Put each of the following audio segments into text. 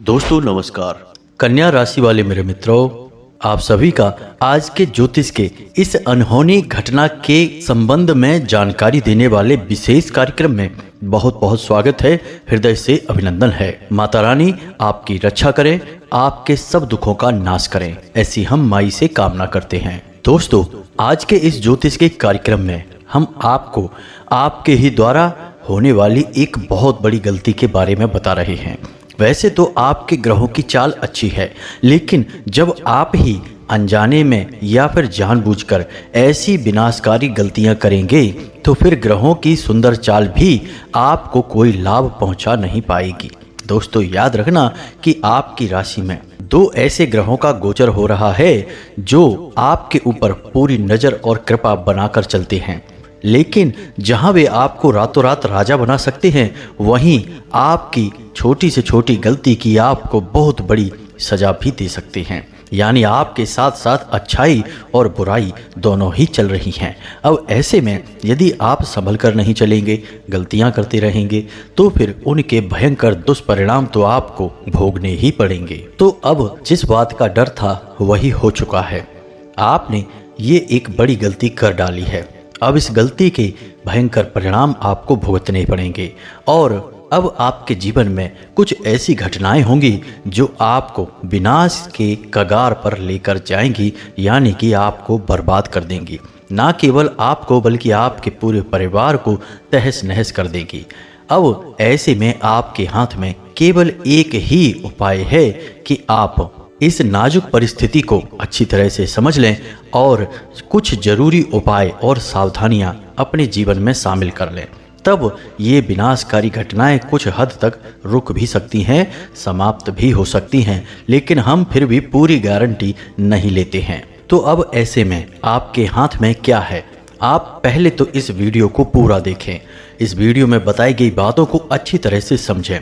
दोस्तों नमस्कार। कन्या राशि वाले मेरे मित्रों, आप सभी का आज के ज्योतिष के इस अनहोनी घटना के संबंध में जानकारी देने वाले विशेष कार्यक्रम में बहुत बहुत स्वागत है। हृदय से अभिनंदन है। माता रानी आपकी रक्षा करें, आपके सब दुखों का नाश करें, ऐसी हम माई से कामना करते हैं। दोस्तों, आज के इस ज्योतिष के कार्यक्रम में हम आपको आपके ही द्वारा होने वाली एक बहुत बड़ी गलती के बारे में बता रहे हैं। वैसे तो आपके ग्रहों की चाल अच्छी है, लेकिन जब आप ही अनजाने में या फिर जानबूझकर ऐसी विनाशकारी गलतियां करेंगे तो फिर ग्रहों की सुंदर चाल भी आपको कोई लाभ पहुंचा नहीं पाएगी। दोस्तों, याद रखना कि आपकी राशि में दो ऐसे ग्रहों का गोचर हो रहा है जो आपके ऊपर पूरी नज़र और कृपा बनाकर चलते हैं, लेकिन जहां वे आपको रातों रात राजा बना सकते हैं, वहीं आपकी छोटी से छोटी गलती की आपको बहुत बड़ी सजा भी दे सकते हैं। यानी आपके साथ साथ अच्छाई और बुराई दोनों ही चल रही हैं। अब ऐसे में यदि आप संभल कर नहीं चलेंगे, गलतियां करते रहेंगे, तो फिर उनके भयंकर दुष्परिणाम तो आपको भोगने ही पड़ेंगे। तो अब जिस बात का डर था वही हो चुका है। आपने ये एक बड़ी गलती कर डाली है। अब इस गलती के भयंकर परिणाम आपको भुगतने पड़ेंगे और अब आपके जीवन में कुछ ऐसी घटनाएं होंगी जो आपको विनाश के कगार पर लेकर जाएंगी, यानी कि आपको बर्बाद कर देंगी। ना केवल आपको बल्कि आपके पूरे परिवार को तहस नहस कर देगी। अब ऐसे में आपके हाथ में केवल एक ही उपाय है कि आप इस नाजुक परिस्थिति को अच्छी तरह से समझ लें और कुछ जरूरी उपाय और सावधानियां अपने जीवन में शामिल कर लें। तब ये विनाशकारी घटनाएं कुछ हद तक रुक भी सकती हैं, समाप्त भी हो सकती हैं, लेकिन हम फिर भी पूरी गारंटी नहीं लेते हैं। तो अब ऐसे में आपके हाथ में क्या है? आप पहले तो इस वीडियो को पूरा देखें। इस वीडियो में बताई गई बातों को अच्छी तरह से समझें।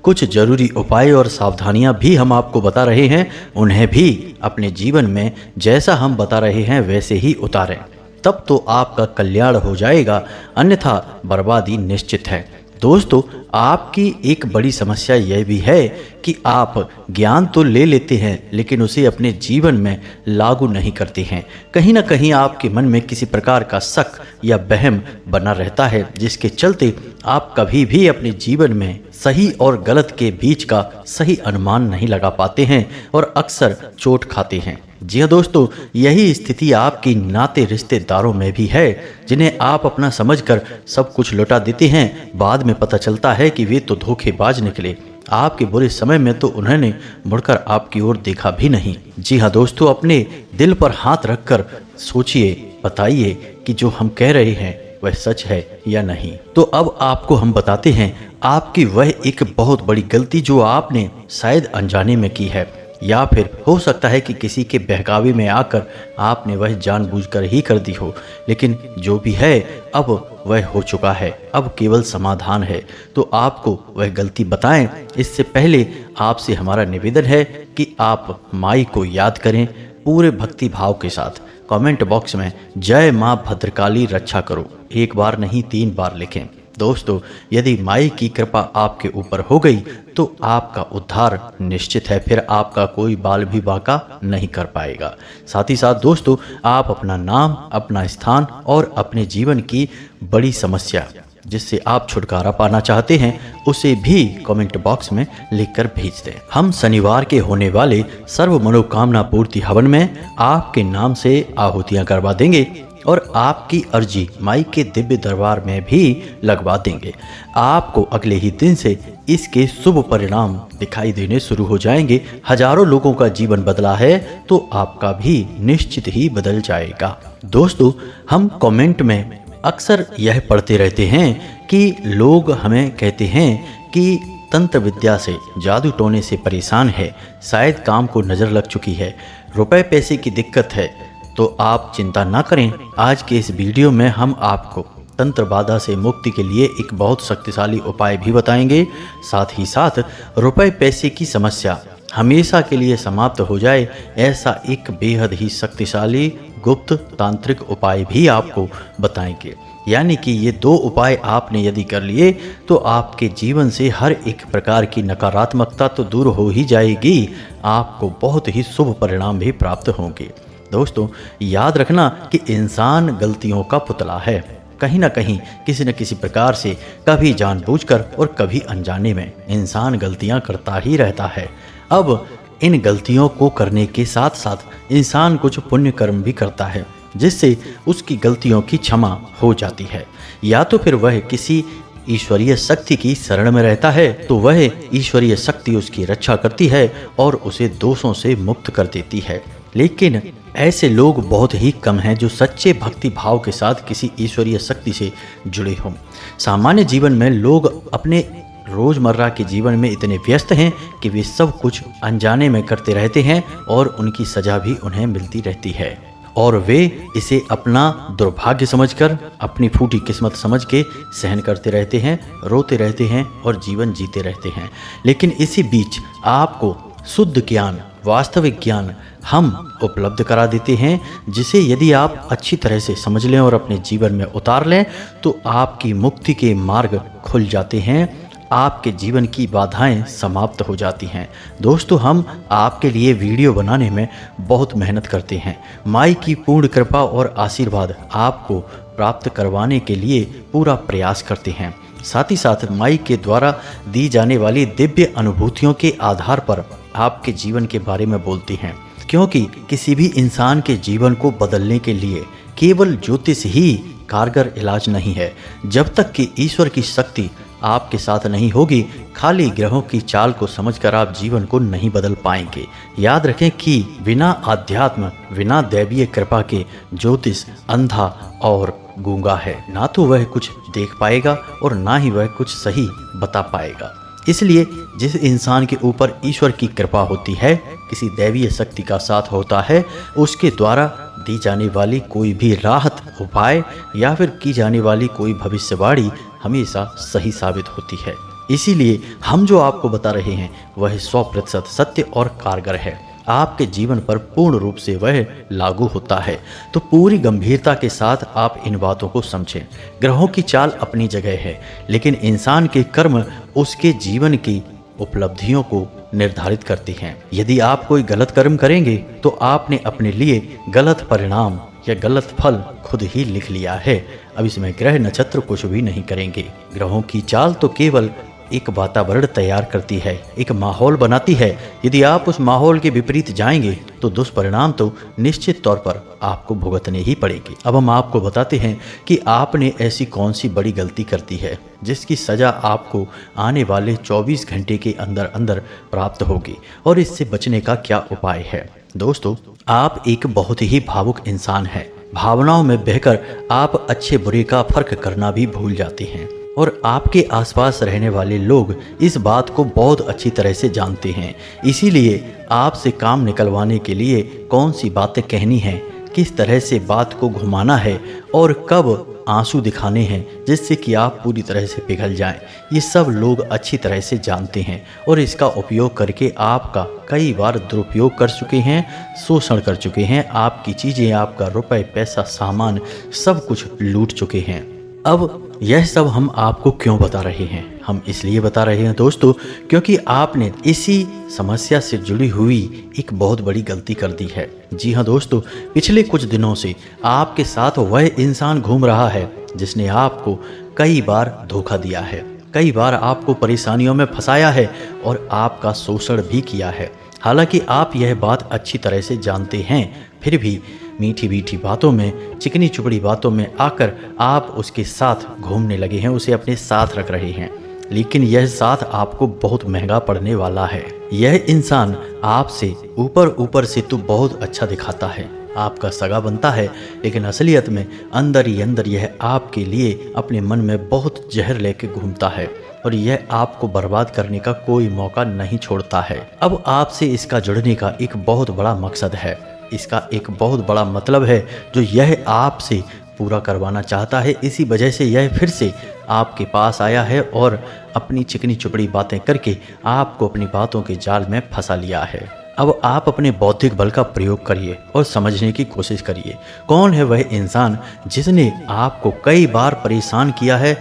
कुछ जरूरी उपाय और सावधानियां भी हम आपको बता रहे हैं, उन्हें भी अपने जीवन में जैसा हम बता रहे हैं वैसे ही उतारें, तब तो आपका कल्याण हो जाएगा, अन्यथा बर्बादी निश्चित है। दोस्तों, आपकी एक बड़ी समस्या यह भी है कि आप ज्ञान तो ले लेते हैं लेकिन उसे अपने जीवन में लागू नहीं करते हैं। कहीं ना कहीं आपके मन में किसी प्रकार का शक या वहम बना रहता है, जिसके चलते आप कभी भी अपने जीवन में सही और गलत के बीच का सही अनुमान नहीं लगा पाते हैं और अक्सर चोट खाते हैं। जी हाँ दोस्तों, यही स्थिति आपकी नाते रिश्तेदारों में भी है, जिन्हें आप अपना समझकर सब कुछ लौटा देते हैं। बाद में पता चलता है कि वे तो धोखेबाज निकले। आपके बुरे समय में तो उन्होंने मुड़कर आपकी ओर देखा भी नहीं। जी हाँ दोस्तों, अपने दिल पर हाथ रखकर सोचिए, बताइए कि जो हम कह रहे हैं वह सच है या नहीं। तो अब आपको हम बताते हैं आपकी वह एक बहुत बड़ी गलती जो आपने शायद अनजाने में की है, या फिर हो सकता है कि किसी के बहकावे में आकर आपने वह जानबूझकर ही कर दी हो। लेकिन जो भी है, अब वह हो चुका है। अब केवल समाधान है, तो आपको वह गलती बताएं। इससे पहले आपसे हमारा निवेदन है कि आप माई को याद करें पूरे भक्ति भाव के साथ। कमेंट बॉक्स में जय माँ भद्रकाली रक्षा करो एक बार नहीं 3 बार लिखें। दोस्तों, यदि माई की कृपा आपके ऊपर हो गई तो आपका उद्धार निश्चित है, फिर आपका कोई बाल भी बांका नहीं कर पाएगा। साथ ही साथ दोस्तों, आप अपना नाम, अपना स्थान और अपने जीवन की बड़ी समस्या जिससे आप छुटकारा पाना चाहते हैं उसे भी कमेंट बॉक्स में लिखकर भेज दें। हम शनिवार के होने वाले सर्व मनोकामना पूर्ति हवन में आपके नाम से आहुतियां करवा देंगे और आपकी अर्जी माई के दिव्य दरबार में भी लगवा देंगे। आपको अगले ही दिन से इसके शुभ परिणाम दिखाई देने शुरू हो जाएंगे। हजारों लोगों का जीवन बदला है तो आपका भी निश्चित ही बदल जाएगा। दोस्तों, हम कमेंट में अक्सर यह पढ़ते रहते हैं कि लोग हमें कहते हैं कि तंत्र विद्या से, जादू टोने से परेशान है, शायद काम को नज़र लग चुकी है, रुपए पैसे की दिक्कत है। तो आप चिंता ना करें, आज के इस वीडियो में हम आपको तंत्र बाधा से मुक्ति के लिए एक बहुत शक्तिशाली उपाय भी बताएंगे। साथ ही साथ रुपए पैसे की समस्या हमेशा के लिए समाप्त हो जाए, ऐसा एक बेहद ही शक्तिशाली गुप्त तांत्रिक उपाय भी आपको बताएंगे। यानी कि ये 2 उपाय आपने यदि कर लिए तो आपके जीवन से हर एक प्रकार की नकारात्मकता तो दूर हो ही जाएगी, आपको बहुत ही शुभ परिणाम भी प्राप्त होंगे। दोस्तों, याद रखना कि इंसान गलतियों का पुतला है। कहीं ना कहीं किसी न किसी प्रकार से कभी जानबूझकर और कभी अनजाने में इंसान गलतियां करता ही रहता है। अब इन गलतियों को करने के साथ साथ इंसान कुछ पुण्य कर्म भी करता है, जिससे उसकी गलतियों की क्षमा हो जाती है। या तो फिर वह किसी ईश्वरीय शक्ति की शरण में रहता है तो वह ईश्वरीय शक्ति उसकी रक्षा करती है और उसे दोषों से मुक्त कर देती है। लेकिन ऐसे लोग बहुत ही कम हैं जो सच्चे भक्ति भाव के साथ किसी ईश्वरीय शक्ति से जुड़े हों। सामान्य जीवन में लोग अपने रोजमर्रा के जीवन में इतने व्यस्त हैं कि वे सब कुछ अनजाने में करते रहते हैं और उनकी सजा भी उन्हें मिलती रहती है, और वे इसे अपना दुर्भाग्य समझकर, अपनी फूटी किस्मत समझ के सहन करते रहते हैं, रोते रहते हैं और जीवन जीते रहते हैं। लेकिन इसी बीच आपको शुद्ध ज्ञान, वास्तविक ज्ञान हम उपलब्ध करा देते हैं, जिसे यदि आप अच्छी तरह से समझ लें और अपने जीवन में उतार लें तो आपकी मुक्ति के मार्ग खुल जाते हैं, आपके जीवन की बाधाएं समाप्त हो जाती हैं। दोस्तों, हम आपके लिए वीडियो बनाने में बहुत मेहनत करते हैं। माई की पूर्ण कृपा और आशीर्वाद आपको प्राप्त करवाने के लिए पूरा प्रयास करते हैं। साथ ही साथ माई के द्वारा दी जाने वाली दिव्य अनुभूतियों के आधार पर आपके जीवन के बारे में बोलते हैं, क्योंकि किसी भी इंसान के जीवन को बदलने के लिए केवल ज्योतिष ही कारगर इलाज नहीं है। जब तक कि ईश्वर की शक्ति आपके साथ नहीं होगी, खाली ग्रहों की चाल को समझकर आप जीवन को नहीं बदल पाएंगे। याद रखें कि बिना आध्यात्म, बिना दैवीय कृपा के ज्योतिष अंधा और गूंगा है। ना तो वह कुछ देख पाएगा और ना ही वह कुछ सही बता पाएगा। इसलिए जिस इंसान के ऊपर ईश्वर की कृपा होती है, किसी दैवीय शक्ति का साथ होता है, उसके द्वारा दी जाने वाली कोई भी राहत उपाय या फिर की जाने वाली कोई भविष्यवाणी हमेशा सही साबित होती है। इसीलिए हम जो आपको बता रहे हैं वह 100% सत्य और कारगर है। आपके जीवन पर पूर्ण रूप से वह लागू होता है। तो पूरी गंभीरता के साथ आप इन बातों को समझें। ग्रहों की चाल अपनी जगह है, लेकिन इंसान के कर्म उसके जीवन की उपलब्धियों को निर्धारित करती हैं। यदि आप कोई गलत कर्म करेंगे तो आपने अपने लिए गलत परिणाम या गलत फल खुद ही लिख लिया है। अब इसमें ग्रह नक्षत्र कुछ भी नहीं करेंगे। ग्रहों की चाल तो केवल एक वातावरण तैयार करती है, एक माहौल बनाती है। यदि आप उस माहौल के विपरीत जाएंगे तो दुष्परिणाम तो निश्चित तौर पर आपको भुगतने ही पड़ेंगे। अब हम आपको बताते हैं कि आपने ऐसी कौन सी बड़ी गलती कर दी है जिसकी सजा आपको आने वाले 24 घंटे के अंदर अंदर प्राप्त होगी, और इससे बचने का क्या उपाय है। दोस्तों, आप एक बहुत ही भावुक इंसान हैं। भावनाओं में बहकर आप अच्छे बुरे का फर्क करना भी भूल जाते हैं, और आपके आसपास रहने वाले लोग इस बात को बहुत अच्छी तरह से जानते हैं। इसीलिए आपसे काम निकलवाने के लिए कौन सी बातें कहनी हैं, किस तरह से बात को घुमाना है और कब आंसू दिखाने हैं जिससे कि आप पूरी तरह से पिघल जाएं, ये सब लोग अच्छी तरह से जानते हैं, और इसका उपयोग करके आपका कई बार दुरुपयोग कर चुके हैं, शोषण कर चुके हैं, आपकी चीज़ें, आपका रुपए, पैसा, सामान सब कुछ लूट चुके हैं। अब यह सब हम आपको क्यों बता रहे हैं? हम इसलिए बता रहे हैं दोस्तों, क्योंकि आपने इसी समस्या से जुड़ी हुई एक बहुत बड़ी गलती कर दी है। जी हाँ दोस्तों, पिछले कुछ दिनों से आपके साथ वह इंसान घूम रहा है जिसने आपको कई बार धोखा दिया है, कई बार आपको परेशानियों में फंसाया है और आपका शोषण भी किया है। हालांकि आप यह बात अच्छी तरह से जानते हैं, फिर भी मीठी मीठी बातों में, चिकनी चुपड़ी बातों में आकर आप उसके साथ घूमने लगे हैं, उसे अपने साथ रख रहे हैं। लेकिन यह साथ आपको बहुत महंगा पड़ने वाला है। यह इंसान आपसे ऊपर ऊपर से तो बहुत अच्छा दिखाता है, आपका सगा बनता है, लेकिन असलियत में अंदर ही अंदर यह आपके लिए अपने मन में बहुत जहर लेके घूमता है, और यह आपको बर्बाद करने का कोई मौका नहीं छोड़ता है। अब आपसे इसका जुड़ने का एक बहुत बड़ा मकसद है, इसका एक बहुत बड़ा मतलब है जो यह आपसे पूरा करवाना चाहता है। इसी वजह से यह फिर से आपके पास आया है और अपनी चिकनी चुपड़ी बातें करके आपको अपनी बातों के जाल में फंसा लिया है। अब आप अपने बौद्धिक बल का प्रयोग करिए और समझने की कोशिश करिए, कौन है वह इंसान जिसने आपको कई बार परेशान किया है,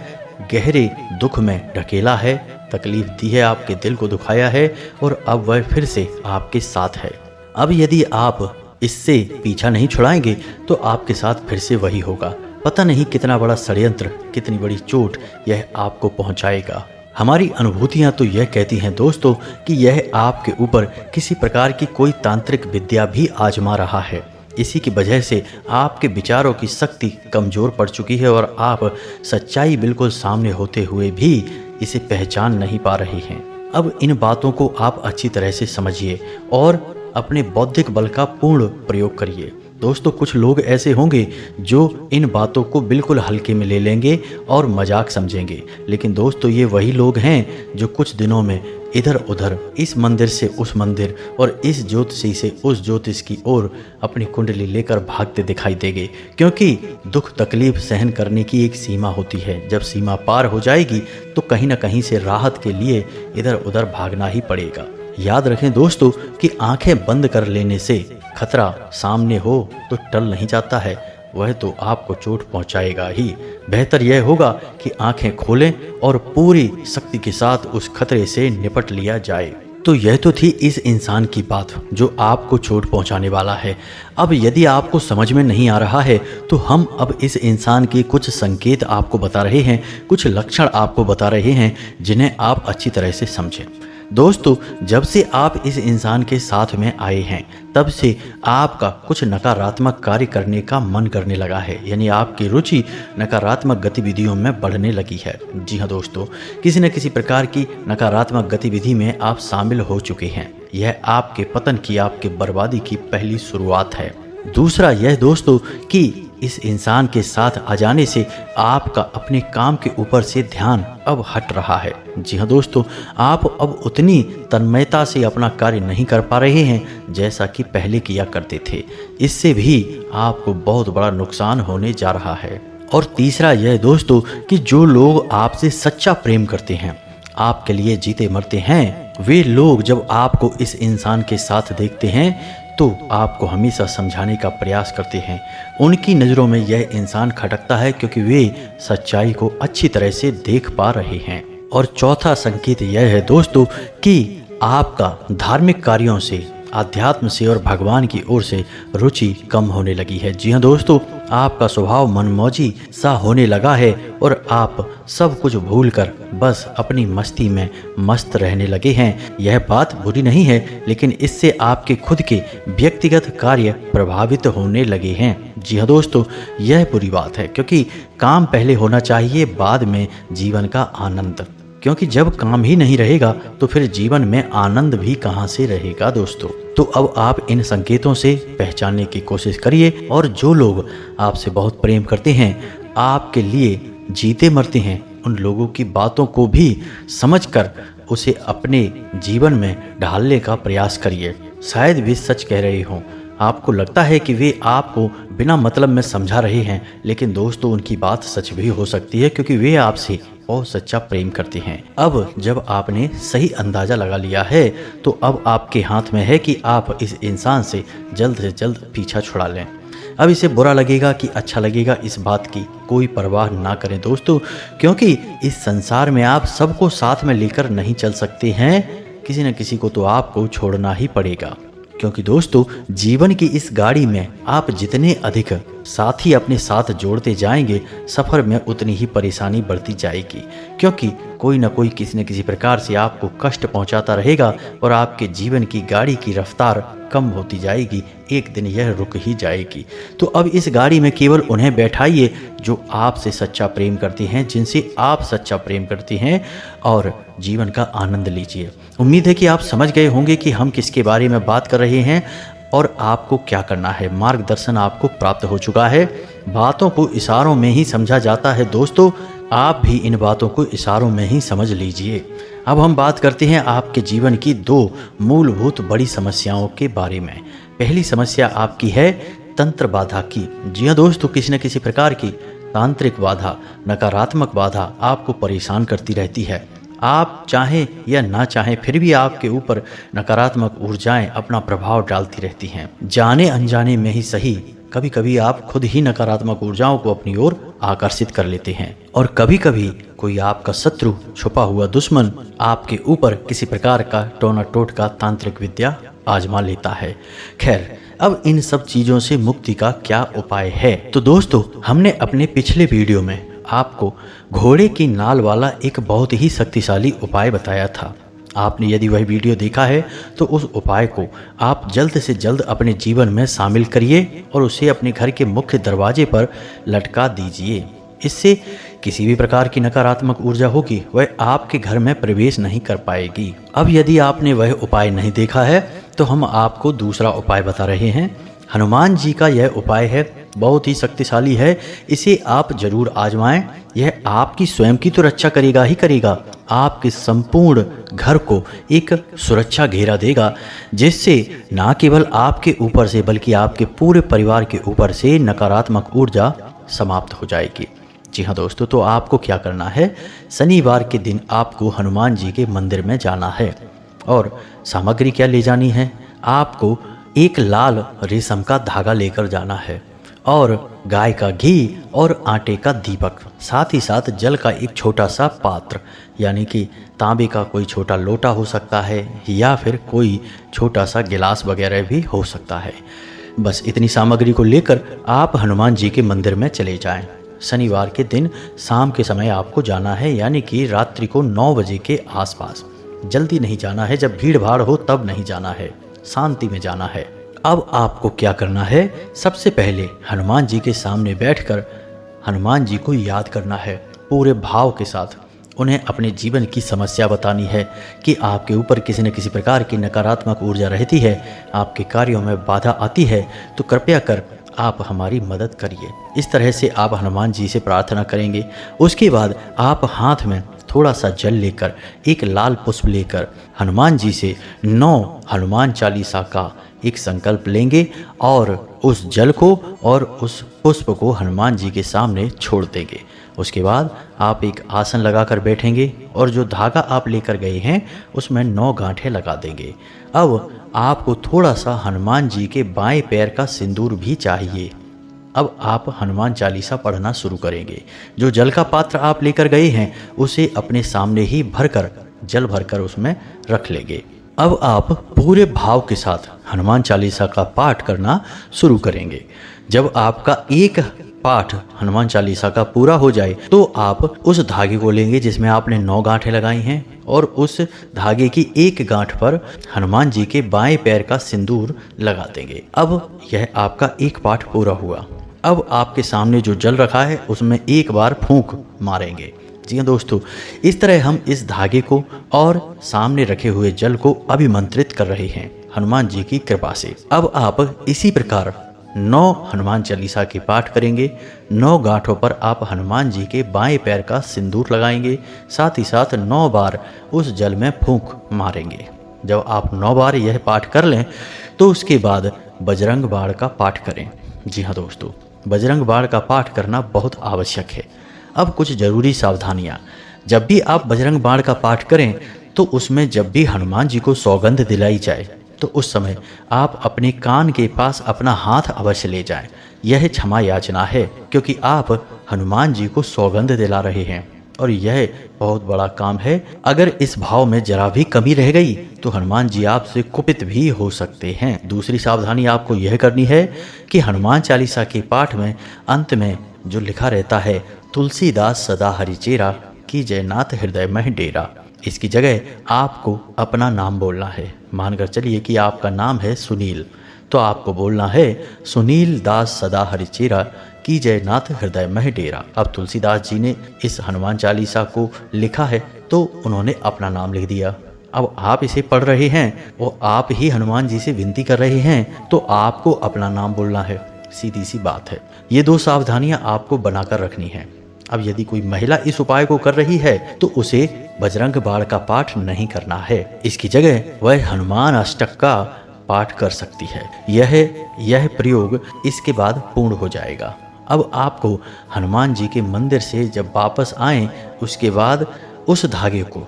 गहरे दुख में ढकेला है, तकलीफ दी है, आपके दिल को दुखाया है और अब वह फिर से आपके साथ है। अब यदि आप इससे पीछा नहीं छुड़ाएंगे तो आपके साथ फिर से वही होगा। पता नहीं कितना बड़ा षड्यंत्र, कितनी बड़ी चोट यह आपको पहुंचाएगा। हमारी अनुभूतियां तो यह कहती हैं दोस्तों कि यह आपके ऊपर किसी प्रकार की कोई तांत्रिक विद्या भी आजमा रहा है। इसी की वजह से आपके विचारों की शक्ति कमज़ोर पड़ चुकी है और आप सच्चाई बिल्कुल सामने होते हुए भी इसे पहचान नहीं पा रहे हैं। अब इन बातों को आप अच्छी तरह से समझिए और अपने बौद्धिक बल का पूर्ण प्रयोग करिए। दोस्तों, कुछ लोग ऐसे होंगे जो इन बातों को बिल्कुल हल्के में ले लेंगे और मजाक समझेंगे, लेकिन दोस्तों ये वही लोग हैं जो कुछ दिनों में इधर उधर, इस मंदिर से उस मंदिर और इस ज्योतिषी से उस ज्योतिष की ओर अपनी कुंडली लेकर भागते दिखाई देंगे, क्योंकि दुख तकलीफ सहन करने की एक सीमा होती है। जब सीमा पार हो जाएगी तो कहीं ना कहीं से राहत के लिए इधर उधर भागना ही पड़ेगा। याद रखें दोस्तों कि आंखें बंद कर लेने से खतरा सामने हो तो टल नहीं जाता है, वह तो आपको चोट पहुंचाएगा ही। बेहतर यह होगा कि आंखें खोलें और पूरी शक्ति के साथ उस खतरे से निपट लिया जाए। तो यह तो थी इस इंसान की बात जो आपको चोट पहुंचाने वाला है। अब यदि आपको समझ में नहीं आ रहा है तो हम अब इस इंसान के कुछ संकेत आपको बता रहे हैं, कुछ लक्षण आपको बता रहे हैं जिन्हें आप अच्छी तरह से समझें। दोस्तों, जब से आप इस इंसान के साथ में आए हैं तब से आपका कुछ नकारात्मक कार्य करने का मन करने लगा है, यानी आपकी रुचि नकारात्मक गतिविधियों में बढ़ने लगी है। जी हाँ दोस्तों, किसी न किसी प्रकार की नकारात्मक गतिविधि में आप शामिल हो चुके हैं। यह आपके पतन की, आपके बर्बादी की पहली शुरुआत है। दूसरा यह दोस्तों कि इस इंसान के साथ आ जाने से आपका अपने काम के ऊपर से ध्यान अब हट रहा है। जी हाँ दोस्तों, आप अब उतनी तन्मयता से अपना कार्य नहीं कर पा रहे हैं जैसा कि पहले किया करते थे। इससे भी आपको बहुत बड़ा नुकसान होने जा रहा है। और तीसरा यह दोस्तों कि जो लोग आपसे सच्चा प्रेम करते हैं, आपके लिए जीते मरते हैं, वे लोग जब आपको इस इंसान के साथ देखते हैं तो आपको हमेशा समझाने का प्रयास करते हैं। उनकी नज़रों में यह इंसान खटकता है क्योंकि वे सच्चाई को अच्छी तरह से देख पा रहे हैं। और चौथा संकेत यह है दोस्तों कि आपका धार्मिक कार्यों से, आध्यात्म से और भगवान की ओर से रुचि कम होने लगी है। जी हाँ दोस्तों, आपका स्वभाव मनमौजी सा होने लगा है और आप सब कुछ भूलकर बस अपनी मस्ती में मस्त रहने लगे हैं। यह बात बुरी नहीं है, लेकिन इससे आपके खुद के व्यक्तिगत कार्य प्रभावित होने लगे हैं। जी हाँ दोस्तों, यह बुरी बात है क्योंकि काम पहले होना चाहिए, बाद में जीवन का आनंद। क्योंकि जब काम ही नहीं रहेगा तो फिर जीवन में आनंद भी कहाँ से रहेगा दोस्तों। तो अब आप इन संकेतों से पहचानने की कोशिश करिए और जो लोग आपसे बहुत प्रेम करते हैं, आपके लिए जीते मरते हैं, उन लोगों की बातों को भी समझकर उसे अपने जीवन में ढालने का प्रयास करिए। शायद वे सच कह रहे हों, आपको लगता है कि वे आपको बिना मतलब में समझा रहे हैं, लेकिन दोस्तों उनकी बात सच भी हो सकती है क्योंकि वे आपसे बहुत सच्चा प्रेम करते हैं। अब जब आपने सही अंदाज़ा लगा लिया है तो अब आपके हाथ में है कि आप इस इंसान से जल्द पीछा छुड़ा लें। अब इसे बुरा लगेगा कि अच्छा लगेगा, इस बात की कोई परवाह ना करें दोस्तों, क्योंकि इस संसार में आप सबको साथ में लेकर नहीं चल सकते हैं, किसी न किसी को तो आपको छोड़ना ही पड़ेगा। क्योंकि दोस्तों जीवन की इस गाड़ी में आप जितने अधिक साथी अपने साथ जोड़ते जाएंगे, सफ़र में उतनी ही परेशानी बढ़ती जाएगी, क्योंकि कोई ना कोई किसी न किसी प्रकार से आपको कष्ट पहुंचाता रहेगा और आपके जीवन की गाड़ी की रफ्तार कम होती जाएगी, एक दिन यह रुक ही जाएगी। तो अब इस गाड़ी में केवल उन्हें बैठाइए जो आपसे सच्चा प्रेम करते हैं, जिनसे आप सच्चा प्रेम करते हैं, और जीवन का आनंद लीजिए। उम्मीद है कि आप समझ गए होंगे कि हम किसके बारे में बात कर रहे हैं और आपको क्या करना है। मार्गदर्शन आपको प्राप्त हो चुका है। बातों को इशारों में ही समझा जाता है दोस्तों, आप भी इन बातों को इशारों में ही समझ लीजिए। अब हम बात करते हैं आपके जीवन की दो मूलभूत बड़ी समस्याओं के बारे में। पहली समस्या आपकी है तंत्र बाधा की। जी हाँ दोस्तों, किसी न किसी प्रकार की तांत्रिक बाधा, नकारात्मक बाधा आपको परेशान करती रहती है। आप चाहें या ना चाहें फिर भी आपके ऊपर नकारात्मक ऊर्जाएं अपना प्रभाव डालती रहती हैं। जाने अनजाने में ही सही, कभी कभी आप खुद ही नकारात्मक ऊर्जाओं को अपनी ओर आकर्षित कर लेते हैं और कभी कभी कोई आपका शत्रु, छुपा हुआ दुश्मन आपके ऊपर किसी प्रकार का टोना टोटका तांत्रिक विद्या आजमा लेता है। खैर, अब इन सब चीज़ों से मुक्ति का क्या उपाय है? तो दोस्तों, हमने अपने पिछले वीडियो में आपको घोड़े की नाल वाला एक बहुत ही शक्तिशाली उपाय बताया था। आपने यदि वह वीडियो देखा है तो उस उपाय को आप जल्द से जल्द अपने जीवन में शामिल करिए और उसे अपने घर के मुख्य दरवाजे पर लटका दीजिए। इससे किसी भी प्रकार की नकारात्मक ऊर्जा होगी वह आपके घर में प्रवेश नहीं कर पाएगी। अब यदि आपने वह उपाय नहीं देखा है तो हम आपको दूसरा उपाय बता रहे हैं। हनुमान जी का यह उपाय है, बहुत ही शक्तिशाली है, इसे आप जरूर आजमाएं। यह आपकी स्वयं की तो रक्षा करेगा ही करेगा, आपके संपूर्ण घर को एक सुरक्षा घेरा देगा, जिससे ना केवल आपके ऊपर से बल्कि आपके पूरे परिवार के ऊपर से नकारात्मक ऊर्जा समाप्त हो जाएगी। जी हाँ दोस्तों, तो आपको क्या करना है, शनिवार के दिन आपको हनुमान जी के मंदिर में जाना है और सामग्री क्या ले जानी है, आपको एक लाल रेशम का धागा लेकर जाना है और गाय का घी और आटे का दीपक, साथ ही साथ जल का एक छोटा सा पात्र, यानी कि तांबे का कोई छोटा लोटा हो सकता है या फिर कोई छोटा सा गिलास वगैरह भी हो सकता है। बस इतनी सामग्री को लेकर आप हनुमान जी के मंदिर में चले जाएं। शनिवार के दिन शाम के समय आपको जाना है, यानी कि रात्रि को 9 बजे के आसपास। जल्दी नहीं जाना है, जब भीड़ भाड़ हो तब नहीं जाना है, शांति में जाना है। अब आपको क्या करना है, सबसे पहले हनुमान जी के सामने बैठकर हनुमान जी को याद करना है पूरे भाव के साथ। उन्हें अपने जीवन की समस्या बतानी है कि आपके ऊपर किसी न किसी प्रकार की नकारात्मक ऊर्जा रहती है, आपके कार्यों में बाधा आती है, तो कृपया कर आप हमारी मदद करिए। इस तरह से आप हनुमान जी से प्रार्थना करेंगे। उसके बाद आप हाथ में थोड़ा सा जल लेकर, एक लाल पुष्प लेकर हनुमान जी से 9 हनुमान चालीसा का एक संकल्प लेंगे और उस जल को और उस पुष्प को हनुमान जी के सामने छोड़ देंगे। उसके बाद आप एक आसन लगाकर बैठेंगे और जो धागा आप लेकर गए हैं उसमें 9 गांठें लगा देंगे। अब आपको थोड़ा सा हनुमान जी के बाएं पैर का सिंदूर भी चाहिए। अब आप हनुमान चालीसा पढ़ना शुरू करेंगे। जो जल का पात्र आप लेकर गए हैं उसे अपने सामने ही भरकर, जल भरकर उसमें रख लेंगे। अब आप पूरे भाव के साथ हनुमान चालीसा का पाठ करना शुरू करेंगे। जब आपका एक पाठ हनुमान चालीसा का पूरा हो जाए तो आप उस धागे को लेंगे जिसमें आपने 9 गांठें लगाई हैं और उस धागे की एक गांठ पर हनुमान जी के बाएं पैर का सिंदूर लगा देंगे। अब यह आपका एक पाठ पूरा हुआ। अब आपके सामने जो जल रखा है उसमें एक बार फूंक मारेंगे। जी हाँ दोस्तों, इस तरह हम इस धागे को और सामने रखे हुए जल को अभिमंत्रित कर रहे हैं हनुमान जी की कृपा से। अब आप इसी प्रकार 9 हनुमान चालीसा के पाठ करेंगे। 9 गांठों पर आप हनुमान जी के बाएं पैर का सिंदूर लगाएंगे, साथ ही साथ 9 बार उस जल में फूंक मारेंगे। जब आप 9 बार यह पाठ कर लें तो उसके बाद बजरंग बाण का पाठ करें। जी हाँ दोस्तों, बजरंग बाण का पाठ करना बहुत आवश्यक है। अब कुछ जरूरी सावधानियाँ। जब भी आप बजरंग बाण का पाठ करें तो उसमें जब भी हनुमान जी को सौगंध दिलाई जाए तो उस समय आप अपने कान के पास अपना हाथ अवश्य ले जाएं। यह क्षमा याचना है क्योंकि आप हनुमान जी को सौगंध दिला रहे हैं और यह बहुत बड़ा काम है। अगर इस भाव में जरा भी कमी रह गई तो हनुमान जी आपसे कुपित भी हो सकते हैं। दूसरी सावधानी आपको यह करनी है कि हनुमान चालीसा के पाठ में अंत में जो लिखा रहता है, तुलसीदास सदा हरिचेरा की जयनाथ हृदय में डेरा, इसकी जगह आपको अपना नाम बोलना है। मानकर चलिए कि आपका नाम है सुनील, तो आपको बोलना है सुनील दास सदा हरिचेरा की जयनाथ हृदय में डेरा। अब तुलसीदास जी ने इस हनुमान चालीसा को लिखा है तो उन्होंने अपना नाम लिख दिया। अब आप इसे पढ़ रहे हैं और आप ही हनुमान जी से विनती कर रहे हैं तो आपको अपना नाम बोलना है। सीधी सी बात है। ये 2 सावधानियां आपको बनाकर रखनी है। अब यदि कोई महिला इस उपाय को कर रही है तो उसे बजरंग बाण का पाठ नहीं करना है। इसकी जगह वह हनुमान अष्टक का पाठ कर सकती है। यह प्रयोग इसके बाद पूर्ण हो जाएगा। अब आपको हनुमान जी के मंदिर से जब वापस आएं उसके बाद उस धागे को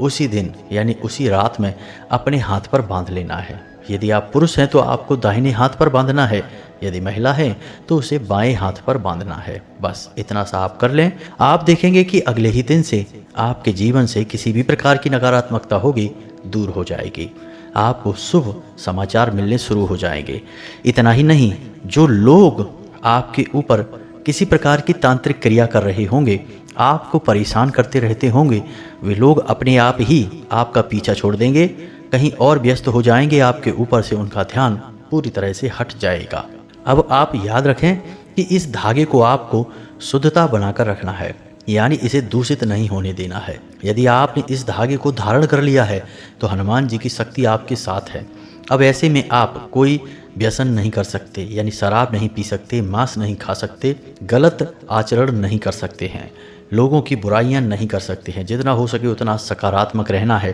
उसी दिन यानी उसी रात में अपने हाथ पर बांध लेना है। यदि आप पुरुष हैं तो आपको दाहिने हाथ पर बांधना है, यदि महिला है तो उसे बाएं हाथ पर बांधना है। बस इतना सा आप कर लें, आप देखेंगे कि अगले ही दिन से आपके जीवन से किसी भी प्रकार की नकारात्मकता होगी दूर हो जाएगी। आपको शुभ समाचार मिलने शुरू हो जाएंगे। इतना ही नहीं, जो लोग आपके ऊपर किसी प्रकार की तांत्रिक क्रिया कर रहे होंगे, आपको परेशान करते रहते होंगे, वे लोग अपने आप ही आपका पीछा छोड़ देंगे, कहीं और व्यस्त हो जाएंगे, आपके ऊपर से उनका ध्यान पूरी तरह से हट जाएगा। अब आप याद रखें कि इस धागे को आपको शुद्धता बनाकर रखना है, यानी इसे दूषित नहीं होने देना है। यदि आपने इस धागे को धारण कर लिया है तो हनुमान जी की शक्ति आपके साथ है। अब ऐसे में आप कोई व्यसन नहीं कर सकते, यानी शराब नहीं पी सकते, मांस नहीं खा सकते, गलत आचरण नहीं कर सकते हैं, लोगों की बुराइयां नहीं कर सकते हैं। जितना हो सके उतना सकारात्मक रहना है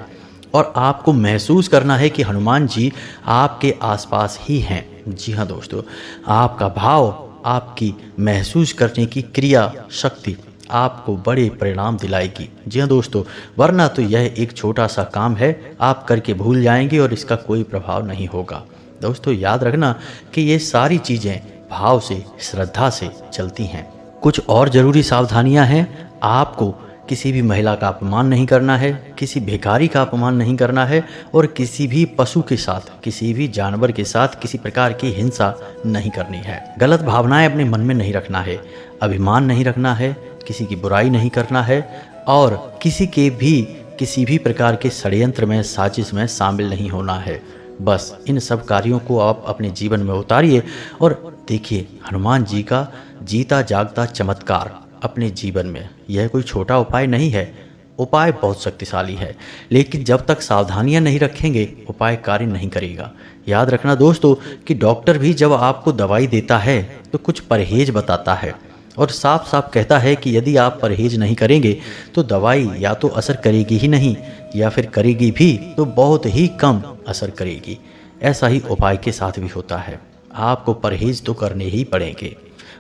और आपको महसूस करना है कि हनुमान जी आपके आसपास ही हैं। जी हाँ दोस्तों, आपका भाव, आपकी महसूस करने की क्रिया शक्ति आपको बड़े परिणाम दिलाएगी। जी हाँ दोस्तों, वरना तो यह एक छोटा सा काम है, आप करके भूल जाएंगे और इसका कोई प्रभाव नहीं होगा। दोस्तों याद रखना कि ये सारी चीज़ें भाव से, श्रद्धा से चलती हैं। कुछ और ज़रूरी सावधानियां हैं। आपको किसी भी महिला का अपमान नहीं करना है, किसी भिखारी का अपमान नहीं करना है और किसी भी पशु के साथ, किसी भी जानवर के साथ किसी प्रकार की हिंसा नहीं करनी है। गलत भावनाएं अपने मन में नहीं रखना है, अभिमान नहीं रखना है, किसी की बुराई नहीं करना है और किसी भी प्रकार के षड्यंत्र में, साजिश में शामिल नहीं होना है। बस इन सब कार्यों को आप अपने जीवन में उतारिए और देखिए हनुमान जी का जीता जागता चमत्कार अपने जीवन में। यह कोई छोटा उपाय नहीं है, उपाय बहुत शक्तिशाली है, लेकिन जब तक सावधानियां नहीं रखेंगे उपाय कार्य नहीं करेगा। याद रखना दोस्तों कि डॉक्टर भी जब आपको दवाई देता है तो कुछ परहेज बताता है और साफ साफ कहता है कि यदि आप परहेज नहीं करेंगे तो दवाई या तो असर करेगी ही नहीं, या फिर करेगी भी तो बहुत ही कम असर करेगी। ऐसा ही उपाय के साथ भी होता है, आपको परहेज तो करने ही पड़ेंगे।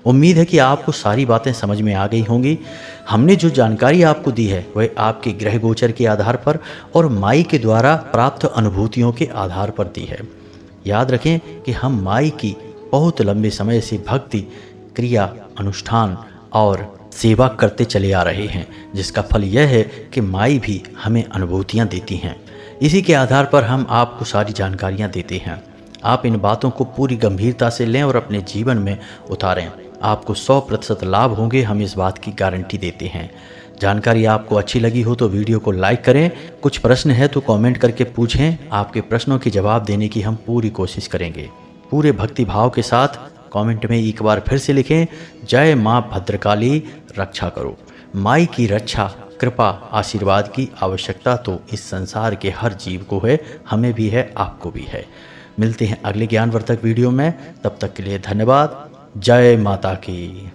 उम्मीद है कि आपको सारी बातें समझ में आ गई होंगी। हमने जो जानकारी आपको दी है वह आपके ग्रह गोचर के आधार पर और माई के द्वारा प्राप्त अनुभूतियों के आधार पर दी है। याद रखें कि हम माई की बहुत लंबे समय से भक्ति, क्रिया, अनुष्ठान और सेवा करते चले आ रहे हैं, जिसका फल यह है कि माई भी हमें अनुभूतियाँ देती हैं। इसी के आधार पर हम आपको सारी जानकारियाँ देते हैं। आप इन बातों को पूरी गंभीरता से लें और अपने जीवन में उतारें। आपको 100% लाभ होंगे, हम इस बात की गारंटी देते हैं। जानकारी आपको अच्छी लगी हो तो वीडियो को लाइक करें। कुछ प्रश्न है तो कमेंट करके पूछें, आपके प्रश्नों के जवाब देने की हम पूरी कोशिश करेंगे। पूरे भक्ति भाव के साथ कमेंट में एक बार फिर से लिखें, जय माँ भद्रकाली रक्षा करो। माई की रक्षा, कृपा, आशीर्वाद की आवश्यकता तो इस संसार के हर जीव को है, हमें भी है, आपको भी है। मिलते हैं अगले ज्ञानवर्धक वीडियो में, तब तक के लिए धन्यवाद। जय माता की।